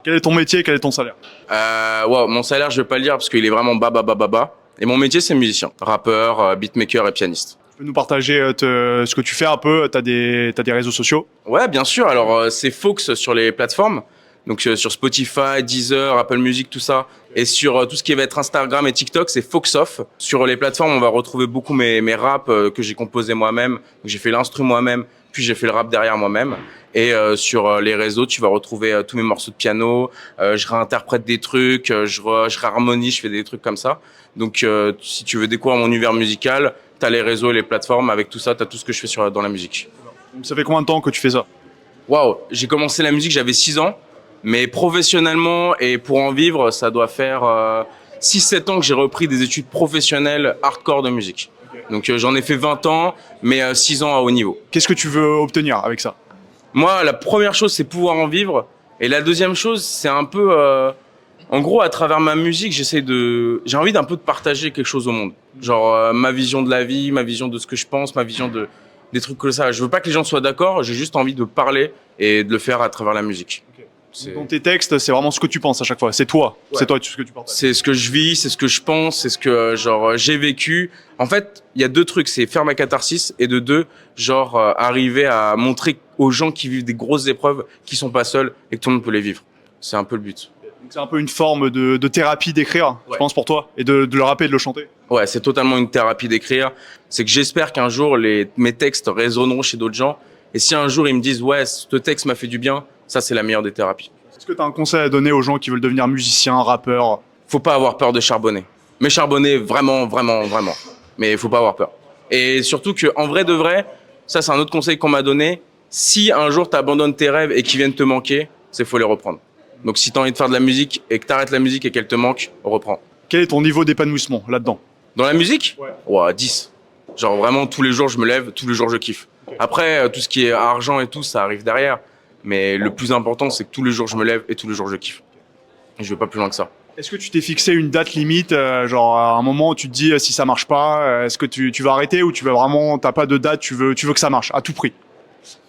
Quel est ton métier? Quel est ton salaire? Wow, mon salaire, je vais pas le dire parce qu'il est vraiment bas. Et mon métier, c'est musicien, rappeur, beatmaker et pianiste. Tu peux nous partager ce que tu fais un peu? T'as des réseaux sociaux? Ouais, bien sûr. Alors, c'est Fox sur les plateformes. Donc, sur Spotify, Deezer, Apple Music, tout ça. Et sur tout ce qui va être Instagram et TikTok, c'est Foxoff. Sur les plateformes, on va retrouver beaucoup mes raps que j'ai composés moi-même. Donc, j'ai fait l'instru moi-même, puis j'ai fait le rap derrière moi-même. Et sur les réseaux, tu vas retrouver tous mes morceaux de piano. Je réinterprète des trucs, je réharmonise, je fais des trucs comme ça. Donc, si tu veux découvrir mon univers musical, t'as les réseaux et les plateformes. Avec tout ça, t'as tout ce que je fais dans la musique. Donc, ça fait combien de temps que tu fais ça? Waouh, j'ai commencé la musique, j'avais 6 ans. Mais professionnellement et pour en vivre, ça doit faire 6-7 ans que j'ai repris des études professionnelles hardcore de musique. Donc j'en ai fait 20 ans, mais 6 ans à haut niveau. Qu'est-ce que tu veux obtenir avec ça? Moi, la première chose, c'est pouvoir en vivre. Et la deuxième chose, c'est un peu... en gros, à travers ma musique, j'ai envie d'un peu de partager quelque chose au monde. Genre ma vision de la vie, ma vision de ce que je pense, ma vision des trucs comme ça. Je veux pas que les gens soient d'accord, j'ai juste envie de parler et de le faire à travers la musique. Dans tes textes, c'est vraiment ce que tu penses à chaque fois. C'est toi. Ouais. C'est toi ce que tu partages. C'est ce que je vis, c'est ce que je pense, c'est ce que j'ai vécu. En fait, il y a deux trucs, c'est faire ma catharsis et de deux, arriver à montrer aux gens qui vivent des grosses épreuves qu'ils sont pas seuls et que tout le monde peut les vivre. C'est un peu le but. Donc, c'est un peu une forme de thérapie d'écrire, je pense, pour toi, et de le rapper et de le chanter. Ouais, c'est totalement une thérapie d'écrire. C'est que j'espère qu'un jour mes textes résonneront chez d'autres gens. Et si un jour ils me disent ouais, ce texte m'a fait du bien, ça c'est la meilleure des thérapies. Est-ce que tu as un conseil à donner aux gens qui veulent devenir musiciens, rappeurs? Faut pas avoir peur de charbonner. Mais charbonner vraiment. Mais faut pas avoir peur. Et surtout que en vrai de vrai, ça c'est un autre conseil qu'on m'a donné. Si un jour t'abandonnes tes rêves et qu'ils viennent te manquer, c'est faut les reprendre. Donc si t'as envie de faire de la musique et que t'arrêtes la musique et qu'elle te manque, reprends. Quel est ton niveau d'épanouissement là-dedans? Dans la musique? Ouais. Ouais, 10. Genre vraiment tous les jours je me lève, tous les jours je kiffe. Après tout ce qui est argent et tout, ça arrive derrière. Mais le plus important, c'est que tous les jours je me lève et tous les jours je kiffe. Et je vais pas plus loin que ça. Est-ce que tu t'es fixé une date limite, genre à un moment où tu te dis si ça marche pas, est-ce que tu vas arrêter ou tu vas vraiment, t'as pas de date, tu veux que ça marche à tout prix?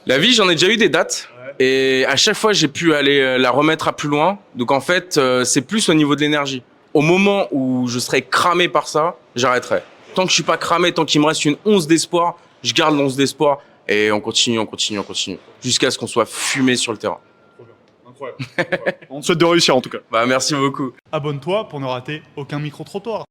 La vie, j'en ai déjà eu des dates. Et à chaque fois, j'ai pu aller la remettre à plus loin. Donc en fait, c'est plus au niveau de l'énergie. Au moment où je serai cramé par ça, j'arrêterai. Tant que je suis pas cramé, tant qu'il me reste une once d'espoir, je garde l'once d'espoir et on continue. Jusqu'à ce qu'on soit fumé sur le terrain. Incroyable. On te souhaite de réussir en tout cas. Bah, merci beaucoup. Abonne-toi pour ne rater aucun micro-trottoir.